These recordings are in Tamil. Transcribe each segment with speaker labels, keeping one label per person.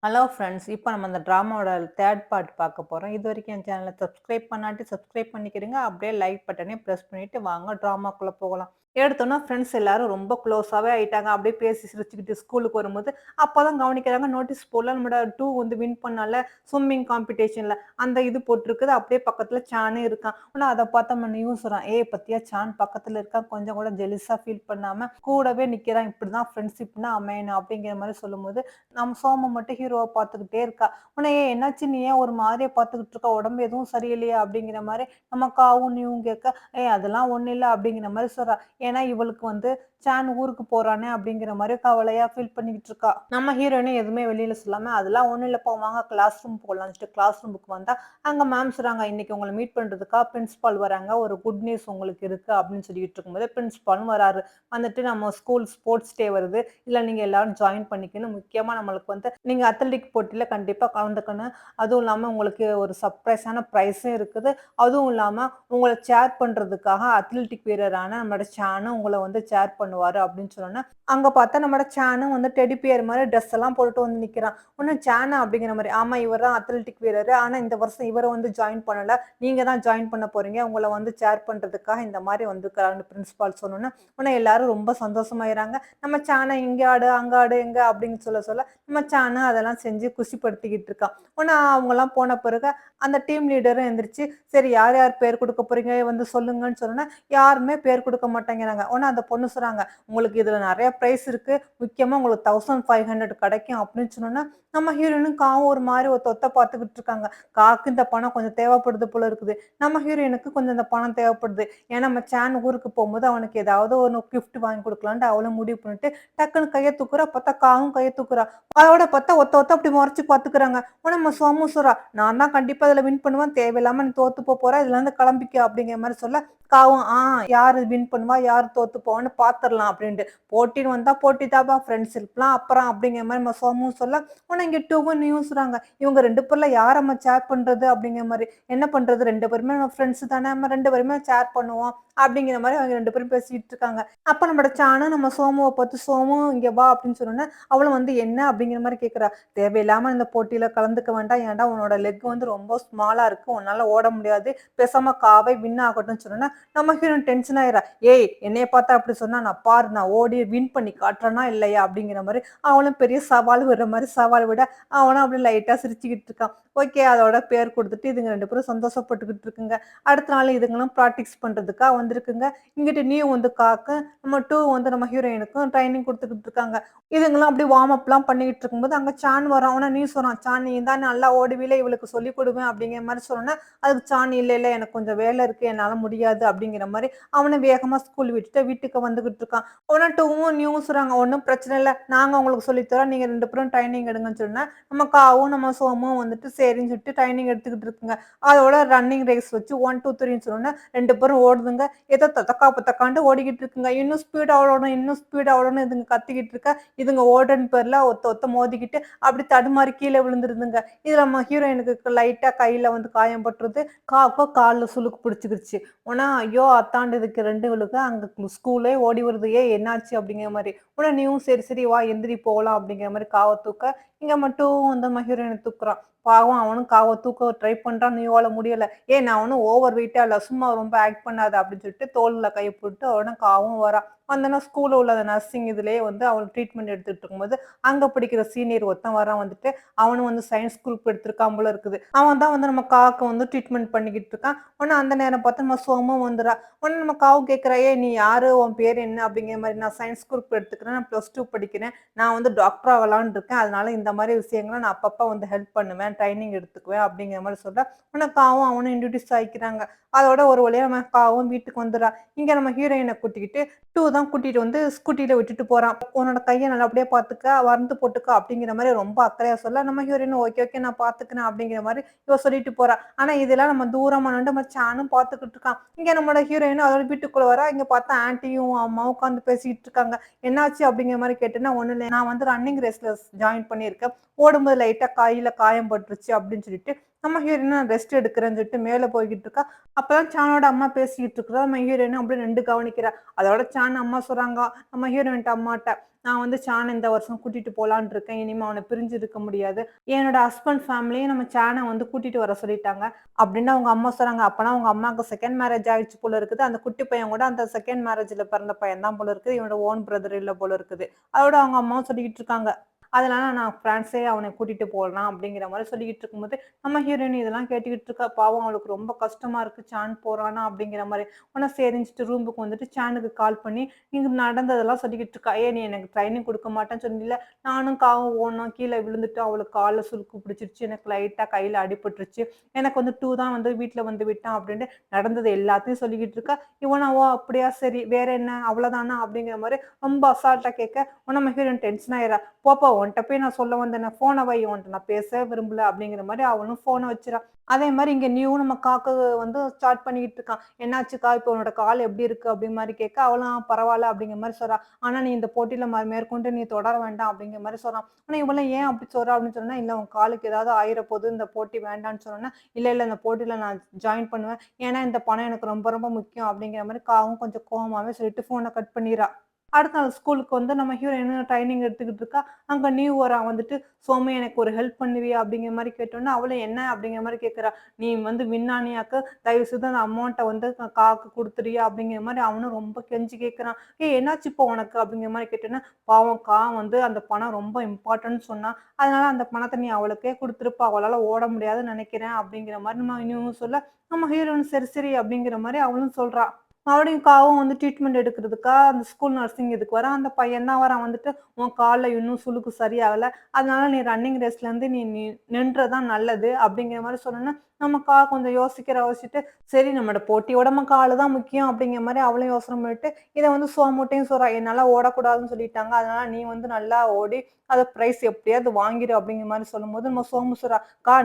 Speaker 1: Hello friends. இப்போ நம்ம அந்த ட்ராமாவோட 3 பார்ட் பார்க்க போறோம். இதுவரைக்கும் என் சேனல சப்ஸ்கிரைப் பண்ணாட்டி சப்ஸ்கிரைப் பண்ணிக்கிறங்க. அப்படியே லைக் பட்டனையும் பிரஸ் பண்ணிட்டு வாங்க ட்ராமாக்குள்ள போகலாம். எடுத்தோன ஃப்ரெண்ட்ஸ் எல்லாரும் ரொம்ப க்ளோஸாவே ஆயிட்டாங்க. அப்படியே பேசி சிரிச்சுக்கிட்டு ஸ்கூலுக்கு வரும்போது, அப்பதான் கவனிக்கிறாங்க நோட்டீஸ் போர்ட்ல நம்மோட 2 வந்து வின் பண்ணால ஸ்விம்மிங் காம்படிஷன்ல. அந்த இது போட்டிருக்குது. அப்படியே பக்கத்துல சானும் இருக்கான். ஆனா அத பார்த்து நம்ம நியூஸ் சொல்றான். "ஏய் பாத்தியா சான் பக்கத்துல இருக்கான். கொஞ்சம் கூட ஜெலஸா ஃபீல் பண்ணாம கூடவே நிக்கிறான். இப்படிதான் ஃப்ரெண்ட்ஷிப்னா அமையணும்." அப்படிங்கிற மாரி சொல்லும்போது, நம்ம சோமு மட்டும் ஹீரோவ பார்த்துக்கிட்டே இருக்கா. உடனே "ஏய் என்னாச்சு? நீ ஏன் ஒரு மாதிரியா பார்த்துக்கிட்டு இருக்க? உடம்பு எதுவும் சரியில்லையா?" அப்படிங்கிற மாரி நம்ம காவும் நீயும் கேட்க, "ஏய் அதெல்லாம் ஒண்ணும் இல்ல." அப்படிங்கிற மாரி சொல்றா. ஏன்னா இவளுக்கு வந்து சான் ஊருக்கு போறானே அப்படிங்கிற மாரி கவலையா ஃபீல் பண்ணிக்கிட்டு இருக்கா. நம்ம ஹீரோயினும் எதுவுமே வெளியில சொல்லாம, "அதெல்லாம் ஒண்ணும் இல்லப்பா வாங்க கிளாஸ் ரூம் போலாம்ன்னு" சொல்லிட்டு கிளாஸ் ரூமுக்கு வந்தா, அங்க மேம் சொல்றாங்க, "இன்னைக்கு உங்கள மீட் பண்றதுக்கா பிரின்சிபால் வராங்க. ஒரு குட் நியூஸ் உங்களுக்கு இருக்கு." அப்படின்னு சொல்லிட்டு இருக்கும்போது பிரின்சிபாலும் வராரு. வந்துட்டு நம்ம ஸ்கூல் ஸ்போர்ட்ஸ் டே வருது. இதுல நீங்க எல்லாரும் ஜாயின் பண்ணிக்கணும். முக்கியமா நம்மளுக்கு வந்து நீங்க அத்லெட்டிக் போட்டியில கண்டிப்பா கலந்துக்கணும். அதுவும் இல்லாம உங்களுக்கு ஒரு சர்ப்ரைஸான பிரைஸும் இருக்குது. அதுவும் இல்லாம உங்கள சேர் பண்றதுக்காக அத்லெட்டிக் வீரரான நம்மளோட சானும் உங்கள வந்து சேர் பண்ணுவாரு அப்படின்னு சொன்னோனே, அங்க பார்த்தா நம்மோட சானும் வந்து டெடி பியர் மாரி ட்ரெஸ் எல்லாம் போட்டுட்டு வந்து நிக்கிறான். உடனே சானா அப்படிங்கிற மாரி, ஆமா இவர் தான் அத்லெட்டிக் வீரரு. ஆனா இந்த வருஷம் இவர வந்து ஜாயின் பண்ணல. நீங்க தான் ஜாயின் பண்ண போறீங்க. உங்கள வந்து சேர் பண்றதுக்காக இந்த மாரி வந்திருக்காருன்னு பிரின்சிபால் சொன்னோனே, உடனே எல்லாரும் ரொம்ப சந்தோஷமாயிறாங்க. நம்ம சான இங்க ஆடு, அங்க ஆடு, எங்க அப்படின்னு சொல்ல நம்ம சானு அதெல்லாம் செஞ்சு குஷிப்படுத்திக்கிட்டு இருக்கான். உடனே அவங்கலாம் போன பிறகு அந்த டீம் லீடரும் எந்திரிச்சு, சரி யார் யார் பேர் குடுக்க போறீங்க வந்து சொல்லுங்கன்னு சொன்னோனே, யாருமே பேர் குடுக்க மாட்டேங்கிறாங்க. உடனே அந்த பொண்ணு சொல்றாங்க, உங்களுக்கு இதுல நெறைய பிரைஸ் இருக்கு. முக்கியமா உங்களுக்கு 1500 கிடைக்கும் அப்படின்னு சொன்னோனே, நம்ம ஹீரோயினும் காவும் ஒரு மாரி ஒரு தொத்த பார்த்துக்கிட்டு இருக்காங்க. காக்கு இந்த பணம் கொஞ்சம் தேவைப்படுது போல இருக்குது. நம்ம ஹீரோயினுக்கு கொஞ்சம் இந்த பணம் தேவைப்படுது. ஏன்னா நம்ம சான் ஊருக்கு போம்போது அவனுக்கு ஏதாவது ஒரு கிஃப்ட் வாங்கி குடுக்கலான்ட்டு அவளும் முடிவு பண்ணிட்டு, டக்குனு கைய தூக்குறா. பார்த்தா காவும் கைய தூக்குறா. அதோட பார்த்தா ஒத்த ஒத்த அப்படி மொறச்சு பார்த்துக்கிறாங்க. உடனே நம்ம சோமு சொல்றா, "நான் தான் கண்டிப்பா இதுல வின் பண்ணுவேன். தேவையில்லாம நீ தோத்து போற. இதுலருந்து கிளம்பிக்க." அப்படிங்கிற மாரி சொல்ல, காவும், யாரு வின் பண்ணுவா? யாரு தோத்து போவான்னு பார்த்துரலாம்." அப்படின்ட்டு. போட்டின்னு வந்தா போட்டி தான்ப்பா. ஃப்ரெண்ட்ஷிப்லாம் அப்புறம் அப்படிங்கிற மாரி நம்ம சோமுவும் சொல்ல, உடனே இங்க 2வும் நியூஸ்றாங்க. இவங்க 2 பேர்ல யார நம்ம சேர் பண்றது? அப்படிங்கிற மாரி. என்ன பண்றது? 2 பேருமே நம்ம ஃப்ரெண்ட்ஸ் தானே. நம்ம 2 பேருமே சேர் பண்ணுவோம். அப்படிங்கிற மாரி அவங்க 2 பேரும் பேசிட்டு இருக்காங்க. அப்ப நம்மோட சானும் நம்ம சோமுவ பார்த்து, "சோமு இங்க வா" அப்படின்னு சொன்னோனே, அவளும் வந்து என்ன அப்படிங்கிற மாரி கேட்கிறா. "தேவையில்லாம இந்த போட்டியில கலந்துக்க வேண்டாம். ஏன்டா உன்னோட லெக் வந்து ரொம்ப ஸ்மாலா இருக்கு. உன்னால ஓட முடியாது. பேசாம காவே வின் ஆகட்டும்னு" சொன்னோனே, நம்ம ஹீரோயின் டென்ஷன் ஆயிடுறா. "ஏய் என்னைய பார்த்தா அப்படி சொன்னா நான் பாரு நான் ஓடி வின் பண்ணி காட்டுறேனா இல்லையா?" அப்படிங்கிற மாரி அவளும் பெரிய சவால் விடுற மாரி சவால் விட, அவனும் அப்படியே லைட்டா சிரிச்சுக்கிட்டு இருக்கான். ஓகே அதோட பேர் குடுத்துட்டு இதுங்க 2 பேரும் சந்தோஷப்பட்டுக்கிட்டு இருக்குங்க. அடுத்த நாள் இதுங்களும் பிராக்டிஸ் பண்றதுக்கா வந்திருக்குங்க. இங்கிட்டு நியூ வந்து காக்க, நம்ம 2 வந்து நம்ம ஹீரோயினுக்கும் ட்ரெய்னிங் குடுத்துக்கிட்டு இருக்காங்க. இதுங்களும் அப்படியே வார்ம் அப்லாம் பண்ணிக்கிட்டு இருக்கும்போது, அங்க சான் வரான். உடனே நீ சொல்றான், "சான் நீ தான் நல்லா ஓடுவீல, இவளுக்கு சொல்லிக் குடுவேன்." அப்படிங்கிற மாரி சொன்னோனே, அதுக்கு சான், "இல்ல, இல்ல எனக்கு கொஞ்சம் வேலை இருக்கு. என்னால முடியாது." அப்படிங்கிற மாரி அவனும் வேகமா ஸ்கூல் விட்டுட்டு வீட்டுக்கு வந்துகிட்டு இருக்கான். உடனே 2வும் நியூ சொல்றாங்க, "ஒண்ணும் பிரச்சனை இல்ல. நாங்க உங்களுக்கு சொல்லித் தரோம். நீங்க 2 பேரும் ட்ரெய்னிங் எடுங்கன்னு" சொன்னோனே, நம்ம காவும், நம்ம சோமும் வந்துட்டு சரின்னு சொல்லிட்டு ட்ரெய்னிங் எடுத்துக்கிட்டு இருக்குங்க. அதோட ரன்னிங் ரேஸ் வச்சு 1, 2, 3ன்னு சொன்னோனே 2 பேரும் ஓடுதுங்க. ஏதோ தத்தக்கா புத்தக்கான்ட்டு ஓடிக்கிட்டு இருக்குங்க. இன்னும் ஸ்பீடா ஓடணும், இன்னும் ஸ்பீடா ஓடணும்னு இதுங்க கத்திக்கிட்டு இருக்க, இதுங்க ஓடுறன்னு பேர்ல ஒத்த ஒத்த மோதிக்கிட்டு அப்படி தடுமாறி கீழ விழுந்துருதுங்க. இதுல நம்ம ஹீரோயினுக்கு லைட்டா கையில வந்து காயம் பட்டுருது. காக்கும் கால்ல சுளுக்கு பிடிச்சுக்கிருச்சு. உடனே ஐயோ! அத்தாண்டு இதுக்கு 2 விழுக அங்க ஸ்கூலே ஓடி வருது. "ஏய் என்னாச்சு?" அப்படிங்கிற மாரி. உடனே நீயும் சரி, சரி வா எந்திரி போலாம் அப்படிங்கிற மாரி காவ தூக்க, இங்க மட்டும் வந்து நம்ம ஹீரோயின தூக்குறான். பாவம் அவனும் காவ தூக்க ட்ரை பண்றான். நியூவால முடியல. "ஏய் நான் ஒண்ணும் ஓவர் வெயிட்டா இல்ல. சும்மா ரொம்ப ஆக்ட் பண்ணாத" அப்படின்னு சொல்லிட்டு தோள்ல கைய போட்டு உடனே காவும் வரா. வந்தோனே ஸ்கூல்ல உள்ள அந்த நர்சிங் இதுலயே வந்து அவளுக்கு ட்ரீட்மெண்ட் எடுத்துட்டு இருக்கும்போது, அங்க படிக்கிற சீனியர் ஒருத்தன் வரான் வந்துட்டு, அவனும் வந்து சயன்ஸ் குரூப் எடுத்திருக்கான் போல இருக்குது. அவன் தான் வந்து நம்ம காக்கு வந்து ட்ரீட்மெண்ட் பண்ணிக்கிட்டு இருக்கான். உடனே அந்த நேரம் பார்த்து நம்ம சோமும் வந்துறா. உடனே நம்ம காவு கேட்கிறா, "ஏய் நீ யாரு? உன் பேர் என்ன?" அப்படிங்கிற மாரி. "நான் சயன்ஸ் குரூப் எடுத்துக்கிறேன். நான் +2 படிக்கிறேன். நான் வந்து டாக்டர் ஆகலான்னு இருக்கேன். அதனால இந்த மாரி விஷயங்கள நான் அப்பப்ப வந்து ஹெல்ப் பண்ணுவேன். ட்ரெய்னிங் எடுத்துக்குவேன்." அப்படிங்கிற மாரி சொல்ல, உடனே காவும் அவனும் இன்ட்ரோடியூஸ் ஆயிக்கிறாங்க. அதோட ஒரு வழியா நம்ம காவும் வீட்டுக்கு வந்துர்றா. இங்க நம்ம ஹீரோயின கூட்டிக்கிட்டு 2 தான் கூட்டிட்டு வந்து ஸ்கூட்டில விட்டுட்டு போறான். "உன்னோட கைய நல்லபடியா பார்த்துக்க, மருந்து போட்டுக்க." அப்படிங்கிற மாரி ரொம்ப அக்கறையா சொல்ல, நம்ம ஹீரோயினும் ஓகே, ஓகே நான் பார்த்துக்கிறேன் அப்படிங்கிற மாரி இவ சொல்லிட்டு போறா. ஆனா இதெல்லாம் நம்ம தூரமா நின்டு நம்ம சானும் பார்த்துக்கிட்டு இருக்கான். இங்க நம்மளோட ஹீரோயினும் அதோட வீட்டுக்குள்ள வரா. இங்க பார்த்தா ஆன்டியும் அம்மாவும் உட்காந்து பேசிட்டு இருக்காங்க. "என்னாச்சு?" அப்படிங்கிற மாரி கேட்டேன்னா, "ஒண்ணும் இல்ல. நான் வந்து ரன்னிங் ரேஸ்ல ஜாயின் பண்ணியிருக்கேன். ஓடும்போது லைட்டா கையில காயம் பட்டுருச்சு." அப்படின்னு சொல்லிட்டு நம்ம ஹீரோயினும் ரெஸ்ட் எடுக்கிறேன்னு சொல்லிட்டு மேல போய்க்கிட்டு இருக்கா. அப்பதான் சானோட அம்மா பேசிக்கிட்டு இருக்கிறா. நம்ம ஹீரோயினும் அப்படியே நிண்டு கவனிக்கிறா. அதோட சான் அம்மா சொல்றாங்க, நம்ம ஹீரோயின்ட்ட அம்மாட்ட, நான் வந்து சான இந்த வருஷம் கூட்டிட்டு போலான்னு இருக்கேன். இனிமே அவன பிரிஞ்சு இருக்க முடியாது. என்னோட ஹஸ்பண்ட் ஃபேமிலியும் நம்ம சான வந்து கூட்டிட்டு வர சொல்லிட்டாங்க. அப்படின்னு அவங்க அம்மா சொன்னாங்க. அப்பனா உங்க அம்மாவுக்கு செகண்ட் மேரேஜ் ஆயிடுச்சு போல இருக்குது. அந்த குட்டி பையன் கூட அந்த செகண்ட் மேரேஜ்ல பிறந்த பையன் தான் போல இருக்குது. இவனோட ஓன் பிரதர் இல்ல போல இருக்குது. அதோட அவங்க அம்மாவும் சொல்லிக்கிட்டு இருக்காங்க. அதனால நான் ஃபிரான்ஸே அவன கூட்டிட்டு போலாம் அப்படிங்கிற மாரி சொல்லிக்கிட்டு இருக்கும்போது, நம்ம ஹீரோயின் இதெல்லாம் கேட்டுக்கிட்டு இருக்கா. பாவம் அவளுக்கு ரொம்ப கஷ்டமா இருக்கு. சான் போறானா அப்படிங்கிற மாரி. உடனே சரின்னுட்டு ரூமுக்கு வந்துட்டு சானுக்கு கால் பண்ணி, இங்க நடந்ததெல்லாம் சொல்லிக்கிட்டு இருக்கா. "ஏய் நீ எனக்கு ட்ரைனிங் குடுக்க மாட்டேன்னு சொன்னீல்ல, நானும் காவும் ஓடுனோம். கீழ விழுந்துட்டோம். அவளுக்கு கால்ல சுளுக்கு பிடிச்சிருச்சு. எனக்கு லைட்டா கையில அடிபட்டுருச்சு. எனக்கு வந்து 2 தான் வந்து வீட்ல வந்து விட்டான்" அப்படின்ட்டு நடந்தது எல்லாத்தையும் சொல்லிக்கிட்டு இருக்கா. இவனும் "ஓ! அப்படியா சரி. வேற என்ன? அவ்வளோதானா?" அப்படிங்கிற மாரி ரொம்ப அசால்ட்டா கேட்க, உடனே நம்ம ஹீரோயின் டென்ஷன் ஆயிடுறா. "போப்பா உன்ட்ட போய் நான் சொல்ல வந்தேனே, ஃபோன வை உன்ட்ட நான் பேசவே விரும்பல" அப்படிங்கிற மாரி அவளும் ஃபோன வச்சுறா. அதே மாரி இங்க நியூவும் நம்ம காக்கு வந்து சாட் பண்ணிக்கிட்டு இருக்கான். "என்னாச்சுக்கா? இப்போ உன்னோட கால் எப்படி இருக்கு?" அப்படிங்கிற மாரி கேட்க, அவளும் பரவால்ல" அப்படிங்கிற மாரி சொல்றா. "ஆனா நீ இந்த போட்டியில மேற்கொண்டு நீ தொடர வேண்டாம்" அப்படிங்கிற மாரி சொல்றான். ஆனா இவளும் "ஏன் அப்படி சொல்றா?" அப்படின்னு சொன்னா, "இல்ல உன் காலுக்கு ஏதாவது ஆயிர போது இந்த போட்டி வேண்டான்னு சொன்னோனே" இல்ல இந்த போட்டியில நான் ஜாயின் பண்ணுவேன். ஏன்னா இந்த பணம் எனக்கு ரொம்ப ரொம்ப முக்கியம்" அப்படிங்கிற மாரி காவும் கொஞ்சம் கோவமாவே சொல்லிட்டு ஃபோன கட் பண்ணிறா. அடுத்த நாள் ஸ்கூலுக்கு வந்து நம்ம ஹீரோயின் ட்ரைனிங் எடுத்துக்கிட்டு இருக்கா. அங்க நியூ வரான் வந்துட்டு, "சோமு எனக்கு ஒரு ஹெல்ப் பண்ணுவியா?" அப்படிங்கிற மாரி கேட்டோனே, அவளும் "என்ன?" அப்படிங்கிற மாரி கேட்கிறா. "நீ வந்து வின் ஆனியாக்க, தயவு செய்து அந்த அமௌண்ட்ட வந்து காக்கு குடுத்துறியா?" அப்படிங்கிற மாரி அவனும் ரொம்ப கெஞ்சி கேட்கிறான். "ஏய் என்னாச்சு இப்போ உனக்கு?" அப்படிங்கிற மாரி கேட்டோனே, பாவம் வந்து அந்த பணம் ரொம்ப இம்பார்ட்டன்ட்ன்னு சொன்னா. அதனால அந்த பணத்த நீ அவளுக்கே குடுத்துருப்பா. அவளால ஓட முடியாதுன்னு நெனைக்கிறேன் அப்படிங்கிற மாரி நம்ம நியூவும் சொல்ல, நம்ம ஹீரோயின் சரி, சரி அப்படிங்கிற மாரி அவளும் சொல்றா. மறுபடியும் காவும் வந்து ட்ரீட்மெண்ட் எடுக்கிறதுக்கா அந்த ஸ்கூல் நர்சிங் இதுக்கு வரான். அந்த பையன் தான் வரான் வந்துட்டு, "உன் கால்ல இன்னும் சுளுக்கு சரியாகல. அதனால நீ ரன்னிங் ரேஸ்லேருந்து நீ நீ நின்றது தான் நல்லது." அப்படிங்கிற மாரி சொன்னோனே, நம்ம கொஞ்சம் யோசிச்சுட்டு, சரி நம்மோட போட்டியோட நம்ம காலு தான் முக்கியம் அப்படிங்கிற மாரி அவளும் யோசனை பண்ணிட்டு, இத வந்து சோமுட்டையும் சொல்றா. "என்னால ஓடக்கூடாதுன்னு சொல்லிட்டாங்க. அதனால நீ வந்து நல்லா ஓடி அத பிரைஸ் எப்படியாவது வாங்கிரு" அப்படிங்கிற மாரி சொல்லும்போது, நம்ம சோமு சொல்றா,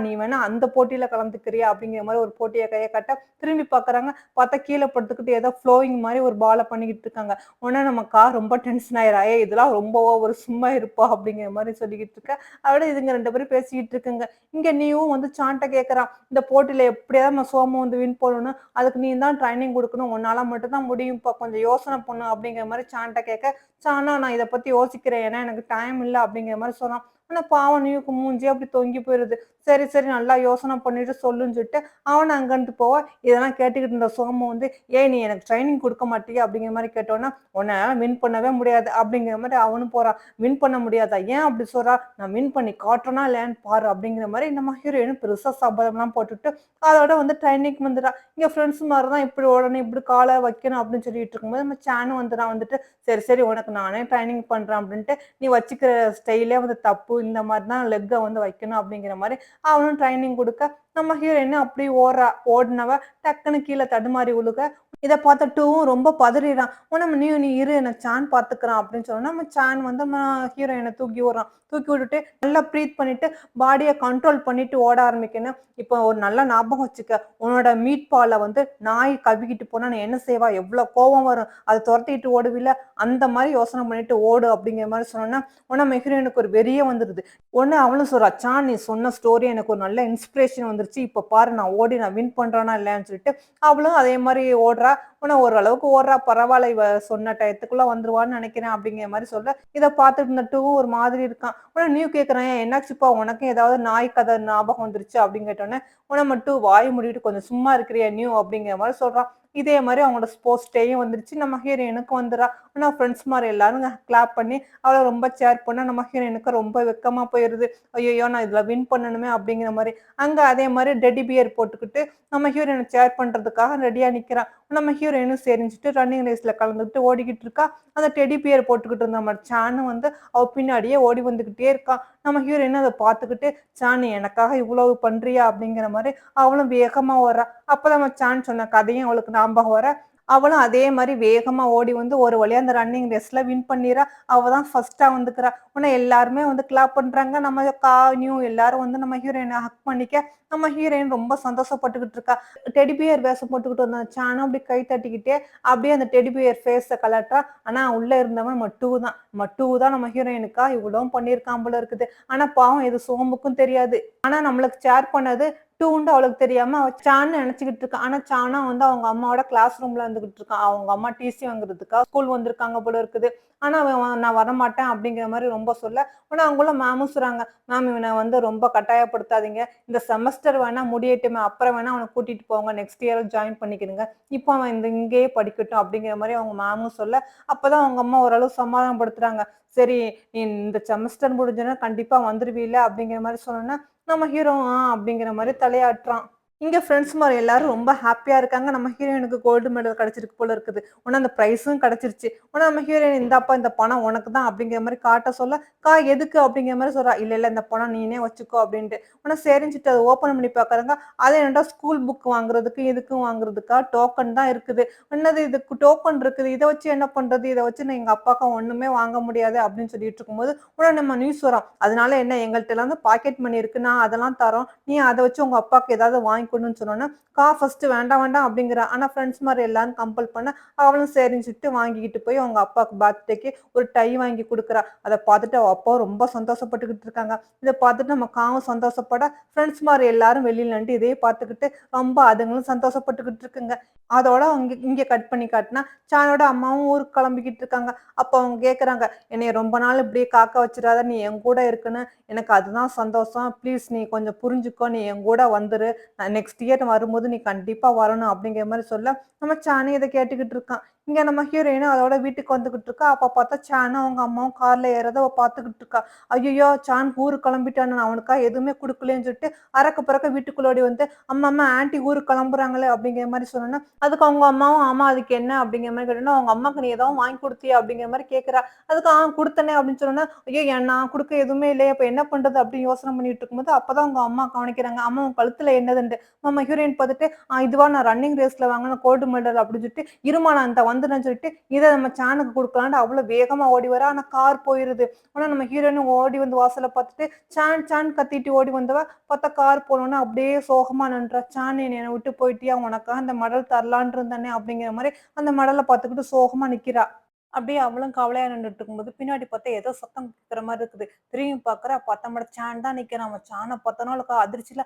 Speaker 1: நீ வேணா அந்த போட்டியில கலந்துக்கிறியா?" அப்படிங்கிற மாரி ஒரு போட்டிய கைய காட்ட, திரும்பி பார்க்குறாங்க. பார்த்தா கீழ படுத்துக்கிட்டு ஏதோ ஃப்ளோயிங் மாரி ஒரு பால பண்ணிக்கிட்டு இருக்காங்க. உடனே நம்ம ரொம்ப டென்ஷன் ஆயிரா. "ஏய் இதெல்லாம் ரொம்ப ஓவர் சும்மா இருப்பா" அப்படிங்கிற மாரி சொல்லிக்கிட்டு இருக்க. அதோட இதுங்க 2 பேரும் பேசிக்கிட்டு இருக்குங்க. இங்க நீயும் வந்து சான்ட்ட கேட்கறான். இந்த போட்டியில எப்படியாவது நம்ம சோமு வந்து வின் பண்ணணும். அதுக்கு நீ தான் ட்ரைனிங் குடுக்கணும். உன்னால மட்டும் தான் முடியும்ப்பா. கொஞ்சம் யோசனை பண்ணு அப்படிங்கிற மாரி சான்ட்ட கேட்க, சானும் நான் இத பத்தி யோசிக்கிறேன். ஏன்னா எனக்கு டைம் இல்ல அப்படிங்கிற மாரி சொன்னான். ஆனா பாவம் நியூக்கு மூஞ்சியே அப்படி தொங்கி போயிருது. சரி, சரி நல்லா யோசனை பண்ணிட்டு சொல்லுன்னு சொல்லிட்டு, அவனும் அங்கருந்து போக, இதெல்லாம் கேட்டுக்கிட்டு இருந்த சோமு வந்து, "ஏய் நீ எனக்கு ட்ரெய்னிங் குடுக்க மாட்டியா?" அப்படிங்கிற மாரி கேட்டோனே, "உன்னால வின் பண்ணவே முடியாது." அப்படிங்கிற மாரி அவனும் போறான். "வின் பண்ண முடியாதா? ஏன் அப்படி சொல்றா? நான் வின் பண்ணி காட்டுறேனா இல்லையான்னு பாரு." அப்படிங்கிற மாரி நம்ம ஹீரோயின் பெருசா சபதம்லாம் போட்டுட்டு, அதோட வந்து ட்ரெய்னிங்க்கு வந்துட்டா. இங்க ஃப்ரெண்ட்ஸ் மாரி தான் இப்படி ஓடணும், இப்படி கால வைக்கணும் அப்படின்னு சொல்லிட்டு இருக்கும்போது, நம்ம சானும் வந்துட்டான். வந்துட்டு, "சரி, சரி உனக்கு நானே ட்ரெய்னிங் பண்றேன்" அப்படின்ட்டு, "நீ வச்சுக்கிற ஸ்டைலே வந்து தப்பு. இந்த மாரி தான் லெக்க வந்து வைக்கணும்." அப்படிங்கிற மாரி அவனும் ட்ரெய்னிங் குடுக்க, நம்ம ஹீரோயினும் அப்படியே ஓடுறா. ஓடுனவ டக்குனு கீழ தடுமாறி விழுக, இத பார்த்த டூவும் ரொம்ப பதறிறான். "உடனே நீ இரு நான் சான் பார்த்துக்கிறான்" அப்படின்னு சொன்னோனே, நம்ம சான் வந்து நம்ம ஹீரோயின தூக்கி விடுறான். தூக்கி விட்டுட்டு நல்லா ப்ரீத் பண்ணிட்டு, பாடிய கண்ட்ரோல் பண்ணிட்டு ஓட ஆரம்பிக்கணும். இப்போ ஒரு நல்ல ஞாபகம் வச்சுக்க. உன்னோட மீட் பால வந்து நாய் கவ்விக்கிட்டு போனா நீ என்ன செய்வா? எவ்ளோ கோவம் வரும். அத தொரத்திட்டு ஓடுவில்ல, அந்த மாரி யோசனை பண்ணிட்டு ஓடு அப்படிங்கிற மாரி சொன்னோனே, உடனே நம்ம ஹீரோயினுக்கு ஒரு வெறியே வந்துருது. உடனே அவளும் சொல்றா, "ச்சான் நீ சொன்ன ஸ்டோரி எனக்கு ஒரு நல்ல இன்ஸ்பிரேஷன் வந்துருச்சு. இப்ப பாரு நான் ஓடி நான் வின் பண்றேனா இல்லையான்னு" சொல்லிட்டு, அவளும் அதே மாரி ஓடுறா. ஆனா ஓரளவுக்கு ஓடுறா. பரவால்ல இவ சொன்ன டயத்துக்குள்ள வந்துருவான்னு நெனைக்கிறேன் அப்படிங்கிற மாரி சொல்ல, இத பார்த்துட்டு இருந்த டூவும் ஒரு மாதிரி இருக்கான். உடனே நியூ கேட்கறான், "ஏன் என்னாச்சுப்பா உனக்கும் ஏதாவது நாய் கதை ஞாபகம் வந்துருச்சா?" அப்படின்னு கேட்டோனே, உடனே மட்டும் வாய மூடிட்டு கொஞ்சம் சும்மா இருக்கிறியா நியூ அப்படிங்கிற மாரி சொல்றான். இதே மாரி அவங்களோட ஸ்போர்ட்ஸ் டேயும் வந்துருச்சு. நம்ம ஹீரோயினுக்கு வந்துர்றா. ஆனா ஃப்ரெண்ட்ஸ் மாரி எல்லாரும் கிளாப் பண்ணி அவள ரொம்ப சேர் பண்ண நம்ம ஹீரோயினுக்கு ரொம்ப வெட்கமா போயிருது. ஐயய்யோ! நான் இதுல வின் பண்ணணுமே அப்படிங்கிற மாரி. அங்க அதே மாரி டெடி பியர் போட்டுக்கிட்டு நம்ம ஹீரோயின சேர் பண்றதுக்காக ரெடியா நிக்கிறா. நம்ம ஹீரோயினும் சரின்னுட்டு ரன்னிங் ரேஸ்ல கலந்துக்கிட்டு ஓடிக்கிட்டு இருக்கா. அந்த டெடி பியர் போட்டுக்கிட்டு இருந்த நம்ம சானும் வந்து அவ பின்னாடியே ஓடி வந்துகிட்டே இருக்கான். நம்ம ஹீரோயின் அத பார்த்துக்கிட்டு, "சான் நீ எனக்காக இவ்வளவு பண்றியா?" அப்படிங்கிற மாரி அவளும் வேகமா ஓடுறா. அப்ப நம்ம சான் சொன்ன கதையும் அவளுக்கு ஞாபகம் வர, அவளும் அதே மாரி வேகமா ஓடி வந்து ஒரு வழியா அந்த ரன்னிங் ரேஸ்ல வின் பண்ணிறா. அவ தான் ஃபர்ஸ்ட்டா வந்துக்கிறா. உடனே எல்லாருமே வந்து கிளாப் பண்றாங்க. நம்ம நியூ எல்லாரும் வந்து நம்ம ஹீரோயின ஹக் பண்ணிக்க, நம்ம ஹீரோயின் ரொம்ப சந்தோஷப்பட்டுக்கிட்டு இருக்கா. டெடி பியர் வேஷம் போட்டுக்கிட்டு வந்த சானும் அப்படி கை தட்டிக்கிட்டே, அப்படியே அந்த டெடி பியர் ஃபேஸ கலட்டுறா. ஆனா உள்ள இருந்தவன் மட்டு தான். மட்டு தான் நம்ம ஹீரோயினுக்கா இவ்வளவும் பண்ணியிருக்கான் போல இருக்குது. ஆனா பாவம் இது சோம்புக்கும் தெரியாது. ஆனா நம்மளுக்கு சேர் பண்ணது டூண்டு அவளுக்கு தெரியாம அவ சான்னு நெனச்சுக்கிட்டு இருக்கா. ஆனா சானா வந்து அவங்க அம்மாவோட கிளாஸ் ரூம்ல இருந்துகிட்டு இருக்கான். அவங்க அம்மா டிசி வாங்குறதுக்கா ஸ்கூல் வந்திருக்காங்க போல இருக்குது. ஆனா அவன் நான் வரமாட்டேன் அப்படிங்கிற மாரி ரொம்ப சொல்ல, ஆனா அங்குள்ள மேமும் சொல்றாங்க, "மேம் இவன வந்து ரொம்ப கட்டாயப்படுத்தாதீங்க. இந்த செமஸ்டர் வேணா முடியட்டுமே. அப்புறம் வேணா அவன கூட்டிட்டு போங்க. நெக்ஸ்ட் இயர் ஜாயின் பண்ணிக்கிடுங்க. இப்போ அவன் இங்கேயே படிக்கட்டும்." அப்படிங்கிற மாரி அவங்க மேமும் சொல்ல, அப்பதான் அவங்க அம்மா ஓரளவு சமாதானப்படுத்துறாங்க. "சரி நீ இந்த செமஸ்டர் முடிஞ்சோனே கண்டிப்பா வந்துருவீல்ல?" அப்படிங்கிற மாரி சொன்னோனே, நம்ம ஹீரோ அப்படிங்கிற மாரி தலையாட்டுறான். இங்க ஃப்ரெண்ட்ஸ் மாரி எல்லாரும் ரொம்ப ஹாப்பியா இருக்காங்க. நம்ம ஹீரோயினுக்கு கோல்டு மெடல் கிடைச்சிருக்கு போல இருக்குது. உடனே அந்த பிரைஸும் கிடைச்சிருச்சு. உடனே நம்ம ஹீரோயின் இந்தாப்பா இந்த பணம் உனக்கு தான் அப்படிங்கிற மாரி காட்ட சொல்ல, எதுக்கு அப்படிங்கிற மாரி சொல்றா. இல்ல, இல்ல இந்த பணம் நீனே வச்சுக்கோ அப்படின்ட்டு. உடனே சரின்னு சொல்லிட்டு அத ஓப்பன் பண்ணி பார்க்குறாங்க. அது என்னடா ஸ்கூல் புக் வாங்குறதுக்கு, இதுக்கும் வாங்குறதுக்கா டோக்கன் தான் இருக்குது. என்னது இதுக்கு டோக்கன் இருக்குது. இத வச்சு என்ன பண்றது? இத வச்சு நான் எங்க அப்பாவுக்கு ஒண்ணுமே வாங்க முடியாது அப்படின்னு சொல்லிட்டு இருக்கும்போது, உடனே நம்ம நியூஸ் வரும். அதனால என்ன எங்கள்ட்டலாம் வந்து பாக்கெட் மணி இருக்கு. நான் அதெல்லாம் தரோம். நீ அத வச்சு உங்க அப்பாக்கு ஏதாவது வாங்கி குடுன்னு சொன்னோனே, ஃபர்ஸ்ட்டு வேண்டாம் வேண்டாம் அப்படிங்கிறா. ஆனா ஃப்ரெண்ட்ஸ் மாரி எல்லாரும் கம்பல் பண்ண, அவளும் சரின்னு சொல்லிட்டு வாங்கிக்கிட்டு போய் அவங்க அப்பாக்கு பர்த்டேக்கு ஒரு டை வாங்கி குடுக்குறா. அத பார்த்துட்டு அவ அப்பாவும் ரொம்ப சந்தோஷப்பட்டுக்கிட்டு இருக்காங்க. இத பார்த்துட்டு நம்ம காவும் சந்தோஷப்பட, ஃப்ரெண்ட்ஸ் மாரி எல்லாரும் வெளியில நின்னுட்டு இதையே பார்த்துக்கிட்டு ரொம்ப அதுங்களும் சந்தோஷப்பட்டுக்கிட்டு இருக்குங்க. அதோட இங்க இங்க கட் பண்ணி காட்டுனா, சாயோட அம்மாவும் ஊருக்கு கிளம்பிக்கிட்டு இருக்காங்க. அப்ப அவங்க கேட்கறாங்க, "என்னைய ரொம்ப நாள் இப்படியே காக்க வச்சுறாத. நீ என் கூட இருக்கணும். எனக்கு அதுதான் சந்தோஷம். ப்ளீஸ் நீ கொஞ்சம் புரிஞ்சுக்கோ. நீ என் கூட வந்துரு. நெக்ஸ்ட் இயர் வரும்போது நீ கண்டிப்பா வரணும்." அப்படிங்கிற மாரி சொல்ல, நம்ம சானி இத கேட்டுக்கிட்டு இருக்கான். இங்க நம்ம ஹீரோயினும் அதோட வீட்டுக்கு வந்துகிட்டு இருக்கா. அப்ப பார்த்தா சானும் அவங்க அம்மாவும் கார்ல ஏறத அவ பார்த்துக்கிட்டு இருக்கா. ஐய்யயோ! சான் ஊருக்கு கிளம்பிட்டானே. நான் அவனுக்கா எதுவுமே குடுக்கலன்னு சொல்லிட்டு அரக்க பறக்க வீட்டுக்குள்ள ஓடி வந்து, "அம்மா, அம்மா ஆன்டி ஊருக்கு கிளம்புறாங்களே." அப்படிங்கிற மாரி சொன்னோனே, அதுக்கு அவங்க அம்மாவும், "ஆமா அதுக்கு என்ன?" அப்படிங்கிற மாரி கேட்டோனே, "அவங்க அம்மாக்கு நீ ஏதாவது வாங்கி குடுத்தியா?" அப்படிங்கிற மாரி கேட்கிறா. அதுக்கு குடுத்தனே அப்படின்னு சொன்னோனே, ஐயோ! நான் குடுக்க எதுவுமே இல்லையே! அப்ப என்ன பண்றது? அப்படின்னு யோசனை பண்ணிட்டு இருக்கும்போது, அப்பதான் உங்க அம்மா கவனிக்கிறாங்க. அம்மா உன் கழுத்துல என்னதுன்ட்டு. நம்ம ஹீரோயின் பார்த்துட்டு, இதுவா நான் ரன்னிங் ரேஸ்ல வாங்குன கோல்டு மெடல் அப்படின்னு சொல்லிட்டு, இரும்மா நான் இந்த வந்துர்றேன்னு சொல்லிட்டு, இத நம்ம சானுக்கு குடுக்கலான்ட்டு அவ்ளோ வேகமா ஓடி வரா. ஆனா கார் போயிருது. ஆனா நம்ம ஹீரோயினும் ஓடி வந்து வாசல பார்த்துட்டு, சான் சான் கத்திட்டு ஓடி வந்தவ, பார்த்தா கார் போனோனே அப்படியே சோகமா நின்றா. சான் என்னைய விட்டு போயிட்டியா? உனக்காக அந்த மெடல் தரலான்ட்டு இருந்தேனே அப்படிங்கிற மாரி, அந்த மெடல பார்த்துக்கிட்டு சோகமா நிக்கிறா. அப்படியே அவளும் கவலையா நின்னுட்டு இருக்கும்போது, பின்னாடி பார்த்தா ஏதோ சத்தம் கேட்கிற மாரி இருக்குது. திரும்பி பார்க்கிறா, பார்த்தா நம்மட சான் தான் நிக்கிறான். அவன் சான பார்த்தோனே அவளுக்கு அதிர்ச்சியில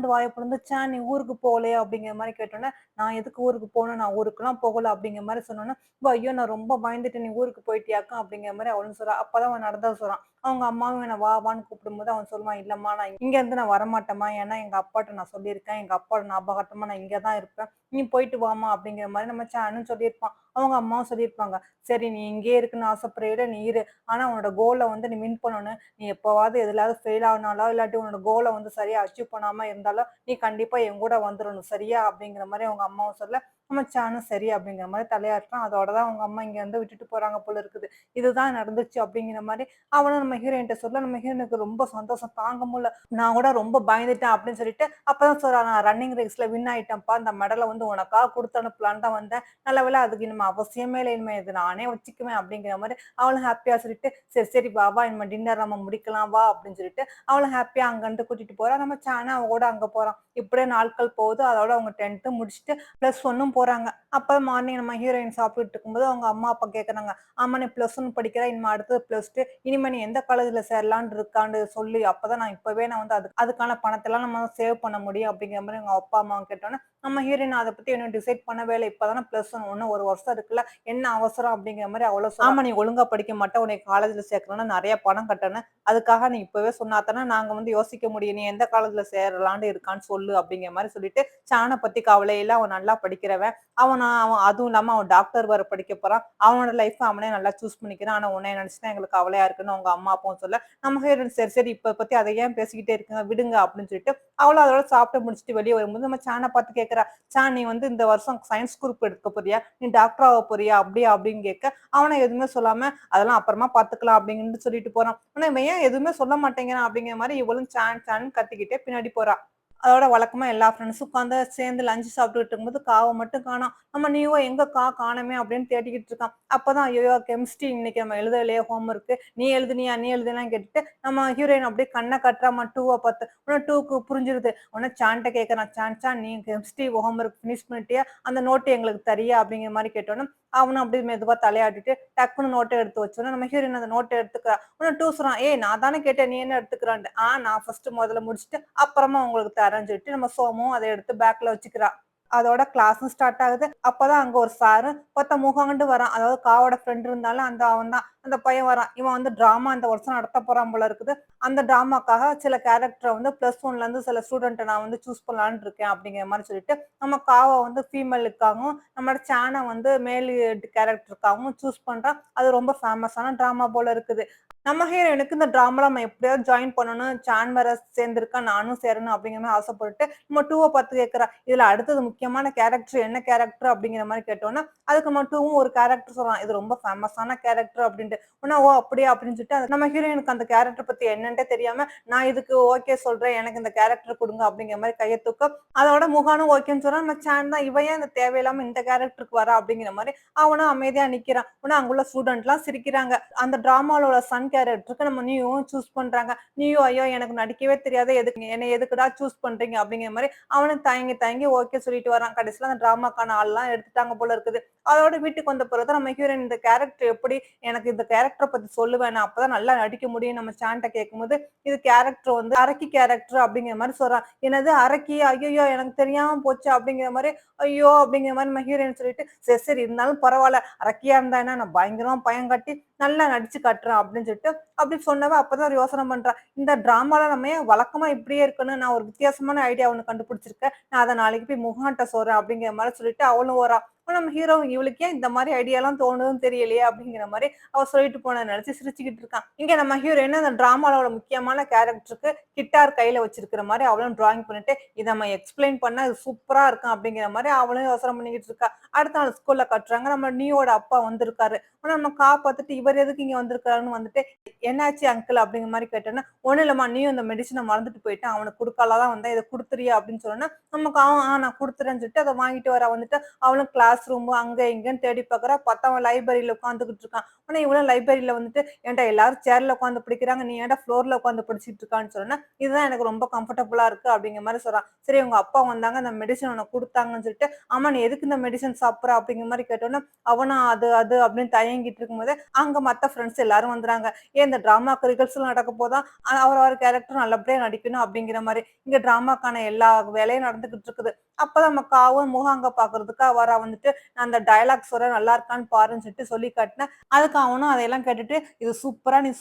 Speaker 1: வாய பொளந்து, "சான் நீ ஊருக்கு போகலையா?" அப்படிங்கிற மாரி கேட்டோனே, "நான் எதுக்கு ஊருக்கு போணும்? நான் ஊருக்குலாம் போகல." அப்படிங்கிற மாரி சொன்னோனே, ஐயோ! நான் ரொம்ப பயந்துட்டேன். நீ ஊருக்கு போயிட்டியாக்கும்?" அப்படிங்கிற மாரி அவளும் சொல்றா. அப்பதான் அவன் நடந்தத சொல்றான். அவங்க அம்மாவும் என்ன வா வான்னு கூப்பிடும்போது அவன் சொல்லுவான், "இல்லம்மா நான் இங்க இருந்து நான் வரமாட்டேம்மா. ஏன்னா எங்க அப்பாட்ட நான் சொல்லியிருக்கேன். எங்க அப்பாவோட ஞாபகார்த்தமா நான் இங்க தான் இருப்பேன். நீ போயிட்டு வாம்மா." அப்படிங்கிற மாரி நம்ம சானும் சொல்லியிருப்பான். அவங்க அம்மாவும் சொல்லியிருப்பாங்க. சரி நீ இங்கேயே இருக்குன்னு ஆசைப்படுறில நீ இரு. ஆனா உன்னோட கோல வந்து நீ வின் பண்ணணும். நீ எப்பவாவது எதுலயாவது ஃபெயில் ஆனாலோ, இல்லாட்டி உன்னோட கோல வந்து சரியா அச்சீவ் பண்ணாம இருந்தாலோ, நீ கண்டிப்பா என் கூட வந்துரணும். சரியா? அப்படிங்கிற மாரி அவங்க அம்மாவும் சொல்ல, நம்ம சானும் சரி அப்படிங்கிற மாரி தலையாட்டுறான். அதோட தான் அவங்க அம்மா இங்க வந்து விட்டுட்டு போறாங்க போல இருக்குது. இதுதான் நடந்துச்சு அப்படிங்கிற மாரி அவனும் நம்ம ஹீரோயின்ட்ட சொல்ல, நம்ம ஹீரோயினுக்கு ரொம்ப சந்தோஷம் தாங்க முடியல. நான் கூட ரொம்ப பயந்துட்டேன் அப்படின்னு சொல்லிட்டு, அப்பதான் சொல்றா, "நான் ரன்னிங் ரேஸ்ல வின் ஆயிட்டேன்ப்பா. இந்த மெடல வந்து உனக்காக குடுத்து அனுப்பலான்னு தான் வந்தேன். நல்ல வேளை அதுக்கு இனிமே அவசியமே இல்ல. இனிமே இது நானே வச்சுக்குவேன்." அப்படிங்கிற மாரி அவளும் ஹாப்பியா சொல்லிட்டு, "சரி, சரி வா, வா இனிமே டின்னர் நம்ம முடிக்கலாம் வா." அப்படின்னு சொல்லிட்டு அவளும் ஹாப்பியா அங்கருந்து கூட்டிட்டு போறா. நம்ம சானும் அவ கூட அங்க போறான். இப்படியே நாட்கள் போகுது. அதோட அவங்க 10த் முடிச்சுட்டு +1ம் போறாங்க. அப்ப மார்னிங் நம்ம ஹீரோயின் சாப்பிட்டுட்டு இருக்கும்போது அவங்க அம்மா, அப்பா கேட்கறாங்க, "ஆமா நீ +1 படிக்கிற. இனிமே அடுத்தது +2. இனிமே நீ எந்த காலேஜ்ல சேரலான்னு இருக்கான்னு சொல்லு. அப்பதான் நான் இப்பவே நான் வந்து அதுக்கான பணத்தெல்லாம் நம்ம சேவ் பண்ண முடியும்." அப்படிங்கிற மாரி எங்க அப்பா, அம்மாவும் கேட்டோனே, நம்ம ஹீரோயின் அத பத்தி இன்னும் டிசைட் பண்ணவே இல்ல. இப்பதானே +1 இன்னும் 1 வருஷம் இருக்குல்ல. என்ன அவசரம் அப்படிங்கிற மாரி அவளும் சொல்றா. "ஆமா நீ ஒழுங்கா படிக்க மாட்ட. உன்னைய காலேஜ்ல சேர்க்கணும்னா நெறைய பணம் கட்டணும். அதுக்காக நீ இப்பவே சொன்னா தானே நாங்க வந்து யோசிக்க முடியும். நீ எந்த காலேஜ்ல சேரலான்னு இருக்கான்னு சொல்லு." அப்படிங்கிற மாரி சொல்லிட்டு, சான பத்தி கவலை இல்ல. அவன் நல்லா படிக்கிறவன். அவன் அதுவும் இல்லாம அவன் டாக்டர் வேற படிக்க போறான். அவனோட லைஃப்ப அவனே நல்லா சூஸ் பண்ணிக்கிறான். ஆனா உன்னைய நெனச்சு தான் எங்களுக்கு கவலையா இருக்குன்னு அவங்க அம்மா, அப்பாவும் சொல்ல, நம்ம ஹீரோயின் சரி, சரி இப்ப பத்தி அத ஏன் பேசிக்கிட்டே இருக்கீங்க? விடுங்க அப்படின்னு சொல்லிட்டு, அவளும் அதோட சாப்பிட்டு முடிச்சுட்டு வெளிய வரும்போது நம்ம சான பார்த்து கேட்கிறா, "சான் நீ வந்து இந்த வருஷம் சயன்ஸ் குரூப் எடுக்க போறியா? நீ டாக்டர் ஆக போறியா? அப்படியா?" அப்படின்னு கேட்க, அவனும் எதுவுமே சொல்லாம, "அதெல்லாம் அப்புறமா பார்த்துக்கலாம்." அப்படின்னு சொல்லிட்டு போறான். ஆனா இவன் ஏன் எதுவுமே சொல்ல மாட்டேங்கிறான் அப்படிங்கிற மாரி இவளும் சான் சான்னு கத்திக்கிட்டே பின்னாடி போறா. அதோட வழக்கமா எல்லா ஃப்ரெண்ட்ஸும் உட்காந்து சேர்ந்து லஞ்ச் சாப்பிட்டுட்டு இருக்கும்போது காவ மட்டும் காணோம். நம்ம நியூவா எங்கக்கா காணோமே அப்படின்னு தேடிக்கிட்டு இருக்கான். அப்பதான் ஐயய்யோ! கெமிஸ்ட்ரி இன்னைக்கு நம்ம எழுதலையே ஹோம் ஒர்க்கு. நீ எழுதினியா? நீ எழுதினியான்னு கேட்டுட்டு நம்ம ஹீரோயின் அப்படியே கண்ண காட்டுறாம 2வ பார்த்து. உடனே 2க்கு புரிஞ்சிருது. உடனே சான்ட்ட கேட்கறான். சான் நீ கெமிஸ்ட்ரி ஹோம் ஒர்க் ஃபினிஷ் பண்ணிட்டியா? அந்த நோட் எங்களுக்கு தரியா? அப்படிங்கிற மாரி கேட்டோனே, அவனும் அப்படியே மெதுவா தலையாட்டிட்டு டக்குனு நோட்ட எடுத்து வச்சோனே, நம்ம ஹீரோயின் அந்த நோட்ட எடுத்துக்கிறா. உடனே 2 சொல்றான். "ஏய் நான் தானே கேட்டேன். நீ என்ன எடுத்துக்கிறான்ட்டு." நான் ஃபர்ஸ்ட் முதல்ல முடிச்சுட்டு அப்புறமா உங்களுக்கு தரேன்." தரேன்னு சொல்லிட்டு நம்ம சோமும் அத எடுத்து பேக்ல வச்சுக்கிறா. அதோட கிளாஸும் ஸ்டார்ட் ஆகுது. அப்பதான் அங்க ஒரு சாரு ஒருத்தன் முகாண்டு வரான். அதாவது காவோட ஃப்ரெண்ட் இருந்தாலும் அவன் தான். அந்த பையன் வரான். இவன் வந்து டிராமா இந்த வருஷம் நடத்த போறான் போல இருக்குது. அந்த டிராமாக்காக சில கேரக்டர வந்து +1ல இருந்து சில ஸ்டூடண்ட்ட நான் வந்து சூஸ் பண்ணலான்னு இருக்கேன் அப்படிங்கிற மாரி சொல்லிட்டு, நம்ம காவ வந்து ஃபீமேலுக்காகவும், நம்மளோட சான வந்து மேல் கேரக்டருக்காகவும் சூஸ் பண்றான். அது ரொம்ப ஃபேமஸான டிராமா போல இருக்குது. நம்ம ஹீரோயினுக்கு இந்த டிராமால நம்ம எப்படியாவது ஜாயின் பண்ணணும். சான் வேற சேர்ந்திருக்கான். நானும் சேரணும் அப்படிங்கிற மாரி ஆசைப்பட்டுட்டு, நம்ம 2வ பார்த்து கேட்கிறா. இதுல அடுத்தது முக்கியமான கேரக்டர் என்ன கேரக்டர் அப்படிங்கிற மாரி கேட்டோம்னா, அதுக்கு நம்ம 2வும் ஒரு கேரக்டர் சொல்றான். இது ரொம்ப ஃபேமஸான கேரக்டர் அப்படின்ட்டு. உடனே ஓ! அப்படியா அப்படின்னு சொல்லிட்டு நம்ம ஹீரோயினுக்கு அந்த கேரக்டர் பத்தி என்னன்ட்டே தெரியாம, நான் இதுக்கு ஓகே சொல்றேன். எனக்கு இந்த கேரக்டர் குடுங்க அப்படிங்கிற மாரி கைய தூக்க, அதோட முகானும் ஓகேன்னு சொன்னா, நம்ம சான் தான் இவ ஏன் இந்த தேவையில்லாம இந்த கேரக்டருக்கு வரா அப்படிங்கிற மாரி அவனும் அமைதியா நிக்கிறான். உடனே அங்குள்ள ஸ்டூடண்ட்லாம் சிரிக்கிறாங்க. அந்த டிராமால உள்ள சன் கேரக்டருக்கு நம்ம நியூவும் சூஸ் பண்றாங்க. நீயும் ஐயோ! எனக்கு நடிக்கவே தெரியாது. என்னை எதுக்குடா சூஸ் பண்றீங்க? அப்படிங்கிற மாரி அவனும் தயங்கி தயங்கி ஓகே சொல்லிட்டு வரான். கடைசியில அந்த டிராமாக்கான ஆள்லாம் எடுத்துட்டாங்க போல இருக்குது. அதோட வீட்டுக்கு வந்த பிறகு தான் நம்ம ஹீரோயின் இந்த கேரக்டர் எப்படி எனக்கு இந்த கேரக்டர பத்தி சொல்லுவேன். நான் அப்பதான் நல்லா நடிக்க முடியும். நம்ம சான்ட்ட கேட்கும்போது, இது கேரக்டர் வந்து அரக்கி கேரக்டர் அப்படிங்கிற மாரி சொல்றான். என்னது அரக்கி? ஐய்யய்யோ! எனக்கு தெரியாம போச்சு அப்படிங்கிற மாரி, ஐயோ! அப்படிங்கிற மாரி நம்ம ஹீரோயின் சொல்லிட்டு, சரி, சரி இருந்தாலும் பரவால்ல. அரக்கியா இருந்தா என்ன? நான் பயங்கரமா பயங்காட்டி நல்லா நடிச்சு காட்டுறேன் அப்படின்னு சொல்லிட்டு, அப்படி சொன்னவ அப்பதான் ஒரு யோசனை பண்றா. இந்த டிராமால நம்ம ஏன் வழக்கமா இப்படியே இருக்கணும். நான் ஒரு வித்தியாசமான ஐடியா ஒண்ணு கண்டுபிடிச்சிருக்கேன். நான் அத நாளைக்கு போய் முகான்ட்ட சொல்றேன் அப்படிங்கிற மாரி சொல்லிட்டு அவளும் வரா. ஆனா நம்ம ஹீரோ இவளுக்கு ஏன் இந்த மாரி ஐடியாலாம் தோணுதுன்னு தெரியலையே அப்படிங்கிற மாரி அவ சொல்லிட்டு போனத நெனச்சு சிரிச்சுக்கிட்டு இருக்கான். இங்க நம்ம ஹீரோயின் அந்த டிராமால உள்ள முக்கியமான கேரக்டருக்கு கிட்டார் கையில வச்சிருக்கிற மாரி அவளும் டிராயிங் பண்ணிட்டு, இத நம்ம எக்ஸ்பிளைன் பண்ணா இது சூப்பரா இருக்கும் அப்படிங்கிற மாரி அவளும் யோசனை பண்ணிக்கிட்டு இருக்கா. அடுத்த நாள் ஸ்கூல்ல கட்டுறாங்க. நம்ம நியோட அப்பா வந்திருக்காரு. ஆனா நம்ம பாத்துட்டு இவர் எதுக்கு இங்க வந்திருக்காருன்னு வந்துட்டு, என்னாச்சு அங்கிள் அப்படிங்கிற மாரி கேட்டோனே, ஒண்ணும் இல்லம்மா நீயும் இந்த மெடிசின மறந்துட்டு போயிட்டேன். அவனுக்கு குடுக்கலாம் தான் வந்தேன். இத குடுத்துறியா அப்படின்னு சொன்னோனே, நமக்கு அவன் நான் குடுத்துறேன்னு சொல்லிட்டு அத வாங்கிட்டு வரா வந்துட்டு, அவளும் கிளாஸ் ரூம் அங்க இங்கன்னு தேடி பாக்குறா. பார்த்தா அவன் லைப்ரரியில உட்கார்ந்துகிட்டு இருக்கான். ஆனா இவளும் லைப்ரரியில வந்துட்டு, ஏன்டா எல்லாரும் சேர்ல உட்கார்ந்து படிக்கிறாங்க. நீ ஏன்டா ஃப்ளோர்ல உட்கார்ந்து படிச்சுட்டு இருக்கான்னு சொன்னோனே, இதுதான் எனக்கு ரொம்ப கம்ஃபர்டபுளா இருக்கு அப்படிங்கிற மாரி சொல்றான். சரி உங்க அப்பா வந்தாங்க. இந்த மெடிசின் உனக்கு குடுத்தாங்கன்னு சொல்லிட்டு, ஆமா நீ எதுக்கு இந்த மெடிசின் சாப்பிடுற அப்படிங்கிற மாரி கேட்டோனே, அவனும் அது அது அப்படின்னு தயங்கிட்டு இருக்கும்போது, அங்க மத்த ஃப்ரெண்ட்ஸ் எல்லாரும் வந்துறாங்க. ஏன் இந்த டிராமாக்கு ரிஹர்சல் நடக்க போதா, அவரவர் கேரக்டர் நல்லபடியா நடிக்கணும் அப்படிங்கிற மாரி. இங்க டிராமாக்கான எல்லா வேலையும் நடந்துகிட்டு இருக்குது. அப்பதான் நம்ம காவும் முகாங்க பாக்குறதுக்கு வரா வந்துட்டு, நான் அந்த டயலாக் சொல்றேன் நல்லா இருக்கான்னு பாருன்னு சொல்லிட்டு சொல்லி காட்டினேன். அதுக்கு அவனும் அதையெல்லாம் கேட்டுட்டு, இது சூப்பரா நீ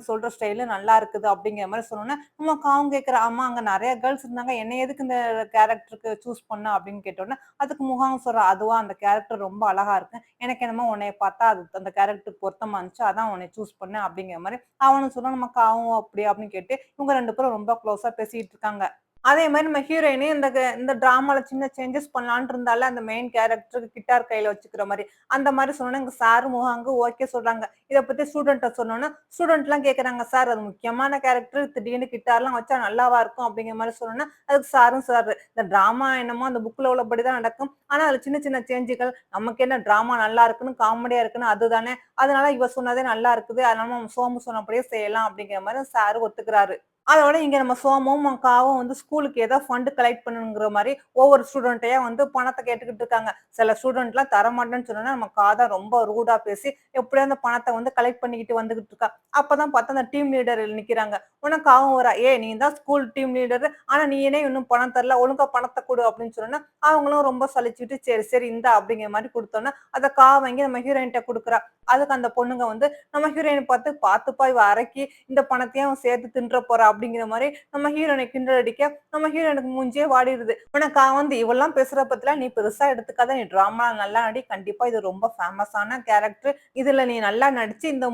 Speaker 1: சொல்ற ஸ்டைலு நல்லா இருக்குது அப்படிங்கிற மாரி சொன்னோனே, நம்ம காவும் கேட்கிறா, ஆமா அங்க நெறைய கேர்ள்ஸ் இருந்தாங்க. என்னை எதுக்கு இந்த கேரக்டருக்கு சூஸ் பண்ண அப்படின்னு கேட்டோனே, அதுக்கு முகாம் சொல்றா, அதுவா அந்த கேரக்டர் ரொம்ப அழகா இருக்கு. எனக்கு என்னமோ உன்னைய பார்த்தா அது அந்த கேரக்டருக்கு பொருத்தமா இருந்துச்சு. அதான் உன்னைய சூஸ் பண்ணேன் அப்படிங்கிற மாரி அவனும் சொன்னான். நம்ம காவும் அப்படியா அப்படின்னு கேட்டு, இவங்க 2 பேரும் ரொம்ப க்ளோஸா பேசிட்டு இருக்காங்க. அதே மாரி நம்ம ஹீரோயினே இந்த டிராமால சின்ன சேஞ்சஸ் பண்ணலான்ட்டு இருந்தால, அந்த மெயின் கேரக்டருக்கு கிட்டார் கையில வச்சுக்கிற மாரி. அந்த மாரி சொன்னோனே, எங்க சார் முகாங்க ஓகே சொல்றாங்க. இத பத்தி ஸ்டூடண்ட்ட சொன்னோனே, ஸ்டூடண்ட்லாம் கேட்கறாங்க, "சார் அது முக்கியமான கேரக்டர். திடீர்னு கிட்டார்லாம் வச்சா நல்லாவா இருக்கும்?" அப்படிங்கிற மாரி சொன்னோனே, அதுக்கு சாரும் சொல்றாரு, "இந்த டிராமா என்னமோ அந்த புக்ல உள்ளபடி தான் நடக்கும். ஆனா அதுல சின்ன சின்ன சேஞ்சுகள் நமக்கு என்ன டிராமா நல்லா இருக்குன்னு, காமெடியா இருக்குன்னு அதுதானே. அதனால இவ சொன்னதே நல்லா இருக்குது. அதனால நம்ம சோமு சொன்னபடியே செய்யலாம்." அப்படிங்கிற மாரி சார் ஒத்துக்கிறாரு. அதோட இங்க நம்ம சோமும், காவும் வந்து ஸ்கூலுக்கு ஏதோ ஃபண்ட் கலெக்ட் பண்ணணுங்கிற மாரி ஒவ்வொரு ஸ்டூடண்ட்டயா வந்து பணத்த கேட்டுக்கிட்டு இருக்காங்க. சில ஸ்டூடண்ட்லாம் தரமாட்டேன்னு சொன்னோனே, நம்ம தான் ரொம்ப ரூடா பேசி எப்படியோ அந்த பணத்த வந்து கலெக்ட் பண்ணிக்கிட்டு வந்துகிட்டு இருக்கா. அப்பதான் பார்த்தா அந்த டீம் லீடர் நிக்கிறாங்க. உடனே காவும் வரா, "ஏய் நீ தான் ஸ்கூல் டீம் லீடரு. ஆனா நீ ஏன் இன்னும் பணம் தரல? ஒழுங்கா பணத்த குடு" அப்படின்னு சொன்னோனே, அவங்களும் ரொம்ப சலிச்சுட்டு, "சரி, சரி இந்தா" அப்படிங்கிற மாரி குடுத்தோனே, அத வாங்கி நம்ம ஹீரோயின்ட்ட குடுக்குறா. அதுக்கு அந்த பொண்ணுங்க வந்து நம்ம ஹீரோயின பார்த்து, "பாத்துப்பா இவ அரக்கி. இந்த பணத்தையும் அவ சேர்த்து தின்ற போறா" அப்படிங்கிற மாரி நம்ம ஹீரோயின கிண்டல் அடிக்க, நம்ம ஹீரோயினுக்கு மூஞ்சியே வாடிருது. உனக்கு வந்து இவள்லாம் பேசுற பத்திலாம் நீ பெருசா எடுத்துக்காத. நீ டிராமால நல்லா நடி. கண்டிப்பா இது ரொம்ப ஃபேமஸான கேரக்டர். இதுல நீ நல்லா நடிச்சு இந்த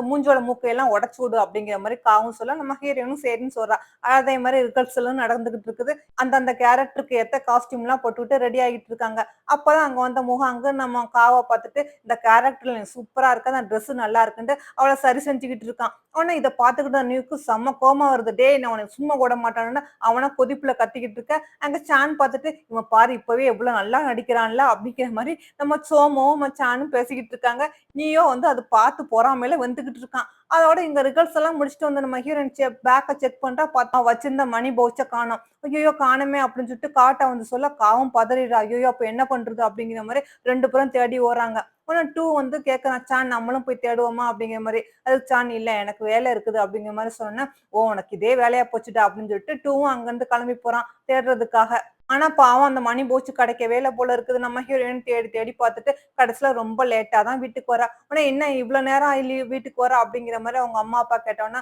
Speaker 1: மூஞ்சோட மூக்கையெல்லாம் உடைச்சு விடு அப்படிங்கிற மாரி காவும் சொல்ல, நம்ம ஹீரோயினும் சரின்னு சொல்றா. அதே மாரி ரிஹர்சலும் நடந்துகிட்டு இருக்குது. அந்தந்த கேரக்டருக்கு ஏத்த காஸ்டியூம்லாம் போட்டுட்டு ரெடி ஆகிட்டு இருக்காங்க. அப்பதான் அங்க வந்த முகாங்கு நம்ம காவ பார்த்துட்டு, "இந்த கேரக்டர்ல நீ சூப்பரா இருக்க. அந்த ட்ரெஸ் நல்லா இருக்குன்ட்டு" அவள சரி செஞ்சுகிட்டு இருக்கான். உடனே இத பார்த்துக்கிட்டு நியூக்கு செம்ம கோவமா வருது. "டேய் நான் உன்ன சும்மா விட மாட்டேன்னு" அவனா கொதிப்புல கத்திக்கிட்டு இருக்க. அங்க சான் பார்த்துட்டு, "இவன் பாரு இப்பவே எவ்வளவு நல்லா நடிக்கிறான்ல" அப்படிங்கிற மாரி நம்ம சோமும், நம்ம சானும் பேசிக்கிட்டு இருக்காங்க. நீயோ வந்து அத பார்த்து பொறாமையில வெந்துகிட்டு இருக்கான். அதோட இங்க ரிஹர்சல் எல்லாம் முடிச்சுட்டு வந்து நம்ம ஹீரோயின் பேக்க செக் பண்றா. பார்த்தா வச்சிருந்த மணி பவுச்ச காணோம். ஐய்யயோ! காணோமே அப்படின்னு சொல்லிட்டு காட்ட வந்து சொல்ல, காவும் பதறிடுறா. ஐய்யயோ! அப்ப என்ன பண்றது? அப்படிங்கிற மாரி 2 பேரும் தேடி ஓடுறாங்க. உடனே 2 வந்து கேட்கறான், "சான் நம்மளும் போய் தேடுவோமா?" அப்படிங்கிற மாரி. அதுக்கு சான், "இல்ல எனக்கு வேலை இருக்குது." அப்படிங்கிற மாரி சொன்னோனே, "ஓ! உனக்கு இதே வேலையா போச்சுடா" அப்படின்னு சொல்லிட்டு 2வும் அங்கருந்து கிளம்பி போறான் தேடுறதுக்காக. ஆனா பாவம் அந்த மணி பவுச் கிடைக்கவே இல்ல போல இருக்குது. நம்ம ஹீரோயின் தேடி தேடி பார்த்துட்டு கடைசியில ரொம்ப லேட்டா தான் வீட்டுக்கு வரா. உடனே "என்ன இவ்ளோ நேரம் ஆயி வீட்டுக்கு வரா?" அப்படிங்கிற மாரி அவங்க அம்மா, அப்பா கேட்டோனே,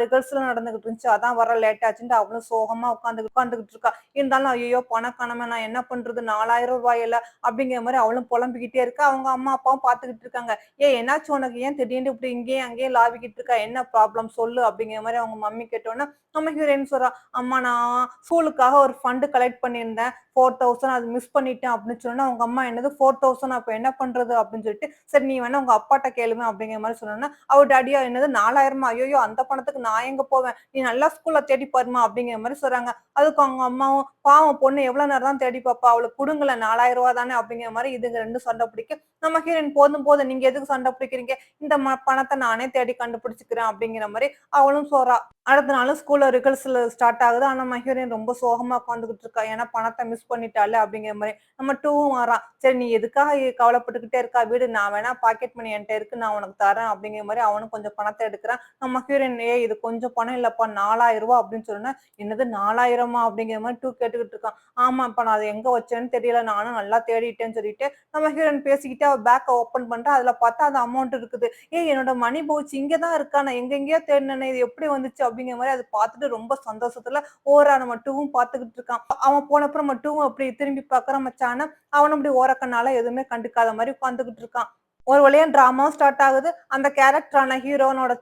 Speaker 1: ரிஹர்சல் நடந்துகிட்டு இருந்துச்சு. அதான் வர லேட் ஆச்சுன்ட்டு" அவளும் சோகமா உட்காந்துகிட்டு இருக்கா. இருந்தாலும் "ஐயய்யோ! பணம் காணோமே நான் என்ன பண்றது? ரூ. 4000 இல்ல." அப்படிங்கிற மாரி அவளும் புலம்பிக்கிட்டே இருக்கா. அவங்க அம்மா, அப்பாவும் பார்த்துக்கிட்டு இருக்காங்க. "ஏய் என்னாச்சு உனக்கு? ஏன் திடீர்னு இப்படி இங்கேயும் அங்கேயும் லாவிக்கிட்டு இருக்க? என்ன ப்ராப்ளம் சொல்லு?" அப்படிங்கிற மாரி அவங்க மம்மி கேட்டோனே, நம்ம ஹீரோயின் சொல்றா, "அம்மா நான் ஸ்கூலுக்காக ஒரு ஃபண்ட் கலெக்ட் பண்ணியிருந்தேன். 4000 அது மிஸ் பண்ணிட்டேன்." அப்படின்னு சொன்னோனே, அவங்க அம்மா "என்னது 4000 அப்ப என்ன பண்றது?" அப்படின்னு சொல்லிட்டு, "சரி நீ வேணா உங்க அப்பாட்ட கேளுங்க." அப்படிங்கிற மாரி சொன்னோனே, அவ டாடியா "என்னது 4000 ஐய்யயோ! அந்த பணத்துக்கு நான் எங்க போவேன்? நீ நல்லா ஸ்கூல்ல தேடி பாரும்மா." அப்படிங்கிற மாரி சொல்றாங்க. அதுக்கு அவங்க அம்மாவும், "பாவம் பொண்ணு எவ்வளோ நேரம் தான் தேடி பாப்பா? அவளுக்கு குடுங்களேன் ரூ. 4000 தானே." அப்படிங்கிற மாரி இதுங்க 2ம் சண்டை பிடிக்க, நம்ம ஹீரோயின் "போதும் போதும் நீங்க எதுக்கு சண்டை பிடிக்கிறீங்க? இந்த பணத்த நானே தேடி கண்டுபிடிச்சுக்கிறேன்." அப்படிங்கிற மாரி அவளும் சொல்றா. அடுத்த நாள் ஸ்கூல்ல ரிஹர்சல் ஸ்டார்ட் ஆகுது. ஆனா நம்ம ஹீரோயின் ரொம்ப சோகமா உட்காந்துகிட்டு இருக்கா. ஏன்னா பணத்த மிஸ் பண்ணிட்டால்ல அப்படிங்கிற மாரி. நம்ம 2வும் வரான். "சரி நீ எதுக்காக கவலைப்பட்டுக்கிட்டே இருக்கா? விடு நான் வேணா பாக்கெட் மணி என்ட்ட இருக்கு. நான் உனக்கு தரேன்." அப்படிங்கிற மாரி அவனும் கொஞ்சம் பணத்த எடுக்குறான். நம்ம ஹீரோயின் "ஏய் இது கொஞ்சம் பணம் இல்லப்பா ரூ. 4000 அப்படின்னு சொன்னோனே, "என்னது 4000மா?" அப்படிங்கிற மாரி 2 கேட்டுக்கிட்டு இருக்கான். "ஆமாப்பா நான் அத எங்க வச்சேன்னு தெரியல. நானும் நல்லா தேடிட்டேன்னு" சொல்லிட்டு நம்ம ஹீரோயின் பேசிக்கிட்டே அவ பேக்க ஓப்பன் பண்றா. அதுல பார்த்தா அந்த அமௌண்ட் இருக்குது. "ஏய் என்னோட மணி பவுச் இங்க தான் இருக்கா? நான் எங்கெங்கேயோ தேடுனேனே! இது எப்படி வந்துச்சு?" அப்படிங்கிற மாரி அத பார்த்துட்டு ரொம்ப சந்தோஷத்துல ஓரா நம்ம 2வும் பார்த்துக்கிட்டு இருக்கான். அவன் போனப்புறம் நம்ம 2வும் அப்படி திரும்பி பார்க்குறான் மச்சான. அவனும் அப்படி ஓரக்கண்ணால எதுவுமே கண்டுக்காத மாரி உட்கார்ந்துகிட்டு இருக்கான். ஒரு வழியா டிராமாவும் ஸ்டார்ட் ஆகுது. அந்த கேரக்டரான ஹீரோனோட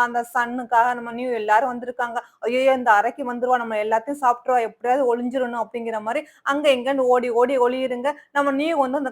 Speaker 1: அந்த சன்னுக்காக நம்ம நியூ எல்லாரும் வந்திருக்காங்க. ஐயய்யோ! இந்த அறைக்கு வந்துருவா, நம்ம எல்லாத்தையும் சாப்ட்டுருவா, எப்படியாவது ஒளிஞ்சிரணும் அப்படிங்கிற மாரி அங்க இங்கன்னு ஓடி ஓடி ஒளியுதுங்க. நம்ம நியூ வந்து அந்த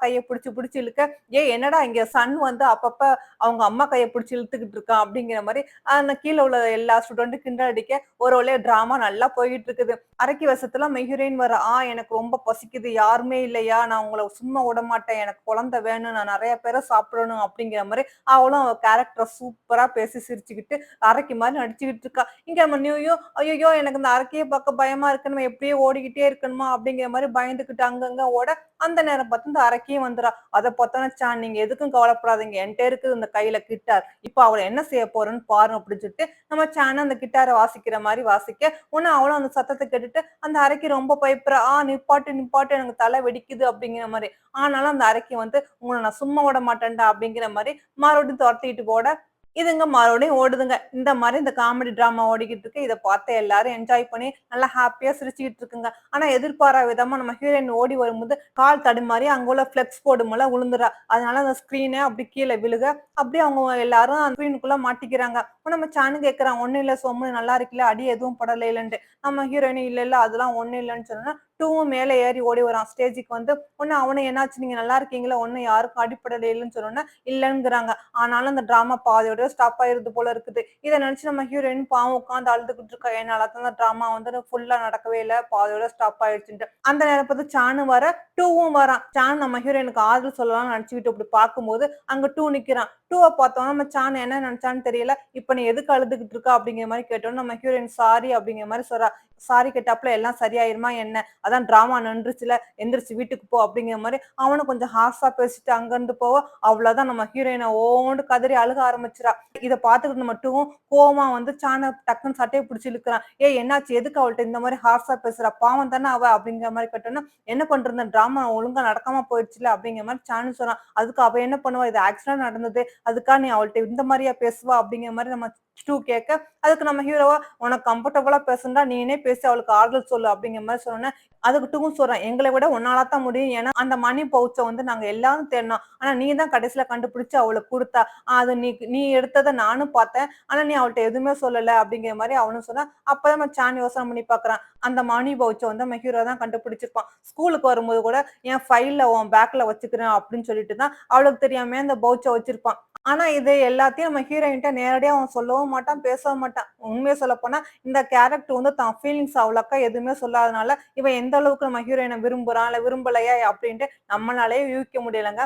Speaker 1: கைய பிடிச்சு பிடிச்சு இழுக்க, "ஏய் என்னடா இங்க சன் வந்து அப்பப்ப அவங்க அம்மா கைய பிடிச்சு இழுத்துக்கிட்டு இருக்கான்." அப்படிங்கிற மாரி அந்த கீழ உள்ள எல்லா ஸ்டூடெண்ட்டும் கிண்டல் அடிக்க, ஒரு வழியா டிராமா நல்லா போயிட்டு இருக்குது. அரைக்கி வசத்துல நம்ம ஹீரோயின் வரா, எனக்கு ரொம்ப பசிக்குது. யாருமே இல்லையா? நான் உங்கள சும்மா விடமாட்டேன். எனக்கு குழந்தை வேணும். நான் நெறைய பேர சாப்பிடணும்." அப்படிங்கிற மாரி அவளும் அவ கேரக்டர சூப்பரா பேசி சிரிச்சுக்கிட்டு, அரக்கி மாரி நடிச்சுக்கிட்டு இருக்கா. இங்க நம்ம நியூயும், "ஐய்யய்யோ! எனக்கு இந்த அரக்கிய பார்க்க பயமா இருக்கு. நம்ம எப்படியோ ஓடிக்கிட்டே இருக்கணுமா?" அப்படிங்கிற மாரி பயந்துகிட்டு அங்கங்க ஓட, அந்த நேரம் பார்த்து இந்த அரக்கியும் வந்துறா. அத பார்த்தோனே, "ச்சான் நீங்க எதுக்கும் கவலைப்படாதீங்க. என்ட்ட இருக்குது இந்த கையில கிட்டார். இப்ப அவள என்ன செய்ய போறேன்னு பாரு." அப்படின்னு சொல்லிட்டு நம்ம சானும் அந்த கிட்டார வாசிக்கிற மாரி வாசிக்க, உடனே அவளும் அந்த சத்தத்த கேட்டுட்டு அந்த அரக்கி ரொம்ப பயப்படுறா. நிப்பாட்டு, நிப்பாட்டு எனக்கு தலை வெடிக்குது." அப்படிங்கிற மாரி. ஆனாலும் அந்த அரக்கி வந்து, "உங்கள நான் சும்மா விட மாட்டேன்டா." அப்படிங்கிற மாரி மறுபடியும் தொரத்திட்டு ஓட, இதுங்க மறுபடியும் ஓடுதுங்க. இந்த மாரி இந்த காமெடி டிராமா ஓடிக்கிட்டு இருக்கு. இத பார்த்து எல்லாரும் என்ஜாய் பண்ணி நல்லா ஹேப்பியா சிரிச்சுக்கிட்டு இருக்குங்க. ஆனா எதிர்பாரா விதமா நம்ம ஹீரோயின் ஓடி வரும்போது கால் தடுமாறி அங்க உள்ள ஃப்ளெக்ஸ் போர்டு மேல விழுந்துறா. அதனால அந்த ஸ்க்ரீனே அப்படி கீழ விழுக, அப்படியே அவங்க எல்லாரும் அந்த ஸ்க்ரீனுக்குள்ள மாட்டிக்கிறாங்க. அப்ப நம்ம சானு கேட்கிறான், "ஒண்ணும் இல்ல சோமு நல்லா இருக்குல்ல? அடி எதுவும் படலைலன்ட்டு." நம்ம ஹீரோயின், "இல்ல, இல்ல அதெல்லாம் ஒண்ணும் இல்லன்னு" சொன்னோனே, 2வும் மேல ஏறி ஓடி வரான் ஸ்டேஜுக்கு வந்து. உடனே அவனும், "என்னாச்சு நீங்க நல்லா இருக்கீங்களா? ஒண்ணும் யாருக்கும் அடிபடலைலன்னு" சொன்னோனே, இல்லங்கிறாங்க. ஆனாலும் அந்த டிராமா பாதியோட ஸ்டாப் ஆயிருது போல இருக்குது. இத நினைச்சு நம்ம ஹீரோயின் பாவம் உட்கார்ந்து அழுதுகிட்டு இருக்கா. என்னால தான் அந்த டிராமா வந்து ஃபுல்லா நடக்கவே இல்ல. பாதியோட ஸ்டாப் ஆயிடுச்சுன்ட்டு. அந்த நேரம் பார்த்து சானு வர, 2வும் வரான். சான் நம்ம ஹீரோயினுக்கு ஆறுதல் சொல்லலாம்னு நினைச்சுக்கிட்டு இப்படி பார்க்கும்போது, அங்க 2 நிக்கிறான். 2வ பார்த்தோனே நம்ம சான் என்ன நினைச்சான்னு தெரியல. "இப்ப நீ எதுக்கு அழுதுகிட்டு இருக்க?" அப்படிங்கிற மாரி கேட்டோனே, நம்ம ஹீரோயின் சாரி அப்படிங்கிற மாரி சொல்றா. சாரி கேட்டாப்ல எல்லாம் சரியாயிருமா என்ன? அதான் டிராமா நின்றுச்சுல, எந்திரிச்சு வீட்டுக்கு போ அப்படிங்கிற மாரி அவனும் கொஞ்சம் ஹார்ஷா பேசிட்டு அங்கிருந்து போக, அவ்வளோதான் நம்ம ஹீரோயின ஓண்டு கதறி அழுக ஆரம்பிச்சுறா. இத பார்த்துக்கிட்டு நம்ம 2வும் கோவமா வந்து சான டக்குன்னு சட்டைய பிடிச்சு இழுக்குறான். "ஏய் என்னாச்சு? எதுக்கு அவள்ட்ட இந்த மாரி ஹார்ஷா பேசுற? பாவம் தானே அவ." அப்படிங்கிற மாரி கேட்டோனே, "என்ன பண்றது? இந்த டிராமா ஒழுங்கா நடக்காம போயிடுச்சுல." அப்படிங்கிற மாரி சானு சொல்றான். அதுக்கு அவ என்ன பண்ணுவா? "இது ஆக்சிடென்ட் நடந்தது. அதுக்கா நீ அவள்ட்ட இந்த மாரியா பேசுவா?" அப்படிங்கிற மாரி நம்ம 2 கேட்க, அதுக்கு நம்ம ஹீரோவா, "உனக்கு கம்ஃபர்டபுளா பேசணும்டா, நீனே பேசி அவளுக்கு ஆறுதல் சொல்லு." அப்படிங்கிற மாரி சொன்னோனே, அதுக்கு 2வும் சொல்றான், "எங்கள விட உன்னால தான் முடியும். ஏன்னா அந்த மணி பவுச்ச வந்து நாங்க எல்லாரும் தேடினோம். ஆனா நீ தான் கடைசியில கண்டுபிடிச்சு அவளுக்கு குடுத்தா. அது நீ நீ எடுத்தத நானும் பார்த்தேன். ஆனா நீ அவள்ட்ட எதுவுமே சொல்லல." அப்படிங்கிற மாரி அவனும் சொன்னான். அப்பதான் நம்ம சான் யோசனை பண்ணி பார்க்குறான். அந்த மணி பவுச்ச வந்து நம்ம ஹீரோ தான் கண்டுபிடிச்சிருப்பான். ஸ்கூலுக்கு வரும்போது கூட, "என் ஃபைல்ல உன் பேக்ல வச்சுக்கிறேன்." அப்படின்னு சொல்லிட்டு தான் அவளுக்கு தெரியாமயே அந்த பவுச்ச வச்சிருப்பான். ஆனா இது எல்லாத்தையும் நம்ம ஹீரோயின்ட்ட நேரடியா அவன் சொல்லவும் மாட்டான், பேசவும் மாட்டான். உண்மைய சொல்லப்போனா, இந்த கேரக்டர் வந்து தான் ஃபீலிங்ஸ் அவ்வளோக்கா எதுவுமே சொல்லாதனால, இவன் எந்த அளவுக்கு நம்ம ஹீரோயின விரும்புறான், இல்ல விரும்பலையா அப்படின்ட்டு நம்மளாலயே யூகிக்க முடியலங்க.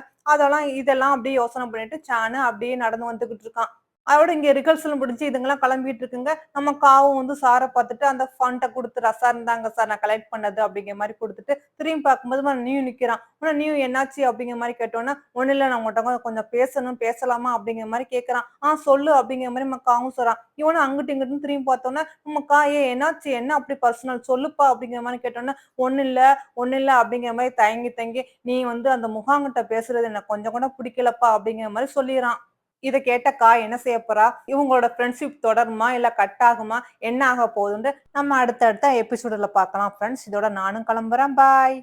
Speaker 1: இதெல்லாம் அப்படியே யோசனை பண்ணிட்டு சானு அப்படியே நடந்து வந்துகிட்டு இருக்கான். அதோட இங்க ரிஹர்சல் முடிஞ்சு இதுங்கலாம் கிளம்பிட்டு இருக்குங்க. நம்ம காவும் வந்து சார பார்த்துட்டு அந்த ஃபண்ட்ட குடுத்துறா. "சார் இந்தாங்க சார் நான் கலெக்ட் பண்ணது" அப்படிங்கிற மாரி குடுத்துட்டு, திரும்பி பார்க்கும்போது நீயும் நிக்கிறான். "நீயும் என்னாச்சு?" அப்படிங்கிற மாரி கேட்டோனே, "ஒண்ணும் இல்ல நான் உன்கிட்ட கொஞ்சம் பேசணும். பேசலாமா?" அப்படிங்கிற மாரி கேட்கறான். சொல்லு" அப்படிங்கிற மாரி நம்ம காவும் சொல்றான். இவனும் அங்கிட்டும் இங்கிட்டுன்னு திரும்பி பார்த்தோனே, நம்ம கா "ஏய் என்னாச்சு? என்ன அப்படி பர்சனல்? சொல்லுப்பா" அப்படிங்கிற மாரி கேட்டோனே, "ஒண்ணும் இல்ல, ஒண்ணும் இல்ல" அப்படிங்கிற மாரி தயங்கி தயங்கி, "நீ வந்து அந்த முகாம்கிட்ட பேசுறது எனக்கு கொஞ்சம் கூட பிடிக்கலப்பா" அப்படிங்கிற மாரி சொல்லிர்றான். இத கேட்ட என்ன செய்ய போறா? இவங்களோட ஃப்ரெண்ட்ஷிப் தொடருமா? இல்ல கட் ஆகுமா? என்ன ஆக போகுதுன்ட்டு நம்ம அடுத்த அடுத்த எபிசோடுல பார்க்கலாம் ஃபிரெண்ட்ஸ். இதோட நானும் கிளம்புறேன். பாய்.